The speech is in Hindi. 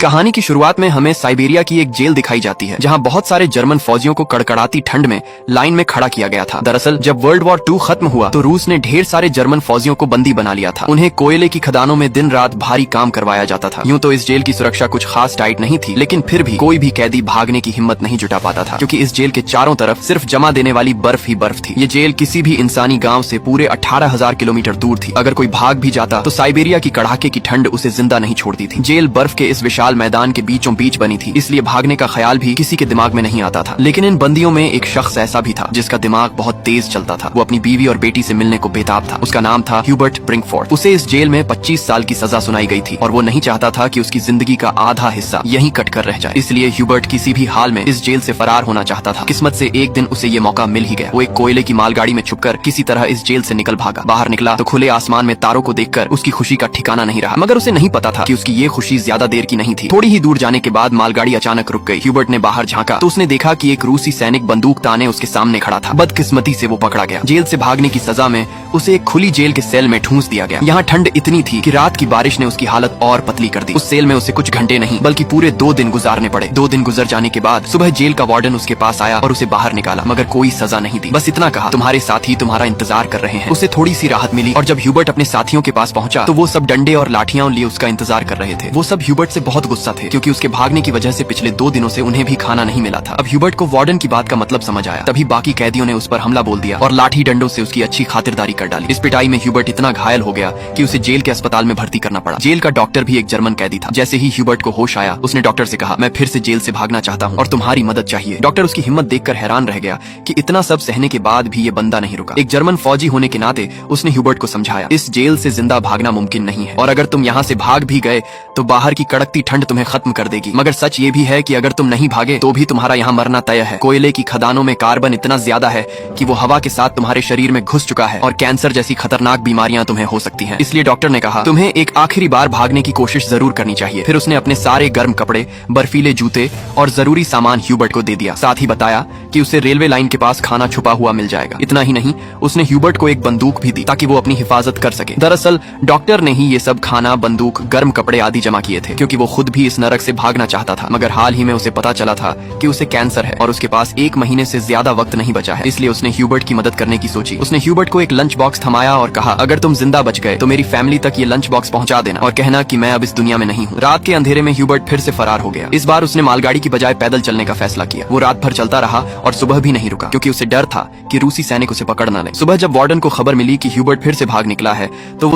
कहानी की शुरुआत में हमें साइबेरिया की एक जेल दिखाई जाती है जहां बहुत सारे जर्मन फौजियों को कड़कड़ाती ठंड में लाइन में खड़ा किया गया था। दरअसल जब वर्ल्ड वॉर 2 खत्म हुआ तो रूस ने ढेर सारे जर्मन फौजियों को बंदी बना लिया था। उन्हें कोयले की खदानों में दिन रात भारी काम करवाया जाता था। यूं तो इस जेल की सुरक्षा कुछ खास टाइट नहीं थी, लेकिन फिर भी कोई भी कैदी भागने की हिम्मत नहीं जुटा पाता था, क्योंकि इस जेल के चारों तरफ सिर्फ जमा देने वाली बर्फ ही बर्फ थी। ये जेल किसी भी इंसानी गाँव से पूरे 18,000 किलोमीटर दूर थी। अगर कोई भाग भी जाता तो साइबेरिया की कड़ाके की ठंड उसे जिंदा नहीं छोड़ती थी। जेल बर्फ के इस विशाल मैदान के बीचों बीच बनी थी, इसलिए भागने का ख्याल भी किसी के दिमाग में नहीं आता था। लेकिन इन बंदियों में एक शख्स ऐसा भी था जिसका दिमाग बहुत तेज चलता था। वो अपनी बीवी और बेटी से मिलने को बेताब था। उसका नाम था ह्यूबर्ट ब्रिंकफोर्ड। उसे इस जेल में 25 साल की सजा सुनाई गई थी और वो नहीं चाहता था कि उसकी जिंदगी का आधा हिस्सा यहीं कट कर रह जाए। इसलिए ह्यूबर्ट किसी भी हाल में इस जेल से फरार होना चाहता था। किस्मत से एक दिन उसे ये मौका मिल ही गया। वो एक कोयले की मालगाड़ी में छुपकर किसी तरह इस जेल से निकल भागा। बाहर निकला तो खुले आसमान में तारों को देखकर उसकी खुशी का ठिकाना नहीं रहा, मगर उसे नहीं पता था कि उसकी ये खुशी ज्यादा देर की नहीं थी। थोड़ी ही दूर जाने के बाद मालगाड़ी अचानक रुक गई। ह्यूबर्ट ने बाहर झांका तो उसने देखा कि एक रूसी सैनिक बंदूक ताने उसके सामने खड़ा था। बदकिस्मती से वो पकड़ा गया। जेल से भागने की सजा में उसे एक खुली जेल के सेल में ठूंस दिया गया। यहाँ ठंड इतनी थी कि रात की बारिश ने उसकी हालत और पतली कर दी। उस सेल में उसे कुछ घंटे नहीं बल्कि पूरे 2 दिन गुजारने पड़े। 2 दिन गुजर जाने के बाद सुबह जेल का वार्डन उसके पास आया और उसे बाहर निकाला, मगर कोई सजा नहीं दी। बस इतना कहा, तुम्हारे साथी तुम्हारा इंतजार कर रहे हैं। उसे थोड़ी सी राहत मिली और जब ह्यूबर्ट अपने साथियों के पास पहुंचा तो वो सब डंडे और लाठियां लिए उसका इंतजार कर रहे थे। वो सब ह्यूबर्ट से बहुत गुस्सा थे, क्योंकि उसके भागने की वजह से पिछले 2 दिनों से उन्हें भी खाना नहीं मिला था। अब ह्यूबर्ट को वार्डन की बात का मतलब समझ आया। तभी बाकी कैदियों ने उस पर हमला बोल दिया और लाठी डंडों से उसकी अच्छी खातिरदारी कर डाली। इस पिटाई में ह्यूबर्ट इतना घायल हो गया कि उसे जेल के अस्पताल में भर्ती करना पड़ा। जेल का डॉक्टर भी एक जर्मन कैदी था। जैसे ही ह्यूबर्ट को होश आया उसने डॉक्टर से कहा, मैं फिर से जेल से भागना चाहता हूँ और तुम्हारी मदद चाहिए। डॉक्टर उसकी हिम्मत देखकर हैरान रह गया कि इतना सब सहने के बाद भी ये बंदा नहीं रुका। एक जर्मन फौजी होने के नाते उसने ह्यूबर्ट को समझाया, इस जेल से जिंदा भागना मुमकिन नहीं है और अगर तुम यहाँ से भाग भी गए तो बाहर की कड़कती ठंड तुम्हें खत्म कर देगी। मगर सच ये भी है कि अगर तुम नहीं भागे तो भी तुम्हारा यहाँ मरना तय है। कोयले की खदानों में कार्बन इतना ज्यादा है कि वो हवा के साथ तुम्हारे शरीर में घुस चुका है और कैंसर जैसी खतरनाक बीमारियां तुम्हें हो सकती हैं। इसलिए डॉक्टर ने कहा, तुम्हें एक आखिरी बार भागने की कोशिश जरूर करनी चाहिए। फिर उसने अपने सारे गर्म कपड़े, बर्फीले जूते और जरूरी सामान ह्यूबर्ट को दे दिया। साथ ही बताया कि उसे रेलवे लाइन के पास खाना छुपा हुआ मिल जाएगा। इतना ही नहीं, उसने ह्यूबर्ट को एक बंदूक भी दी ताकि वो अपनी हिफाजत कर सके। दरअसल डॉक्टर ने ही ये सब खाना, बंदूक, गर्म कपड़े आदि जमा किए थे, क्योंकि वो खुद भी इस नरक से भागना चाहता था। मगर हाल ही में उसे पता चला था कि उसे कैंसर है और उसके पास 1 महीने से ज्यादा वक्त नहीं बचा है। इसलिए उसने ह्यूबर्ट की मदद करने की सोची। उसने ह्यूबर्ट को एक लंच बॉक्स थमाया और कहा, अगर तुम जिंदा बच गए तो मेरी फैमिली तक ये लंच बॉक्स पहुंचा देना और कहना कि मैं अब इस दुनिया में नहीं हूँ। रात के अंधेरे में ह्यूबर्ट फिर से फरार हो गया। इस बार उसने मालगाड़ी की बजाय पैदल चलने का फैसला किया। वो रात भर चलता रहा और सुबह भी नहीं रुका, क्योंकि उसे डर था कि रूसी सैनिक उसे पकड़ न ले। सुबह जब वार्डन को खबर मिली कि ह्यूबर्ट फिर से भाग निकला है तो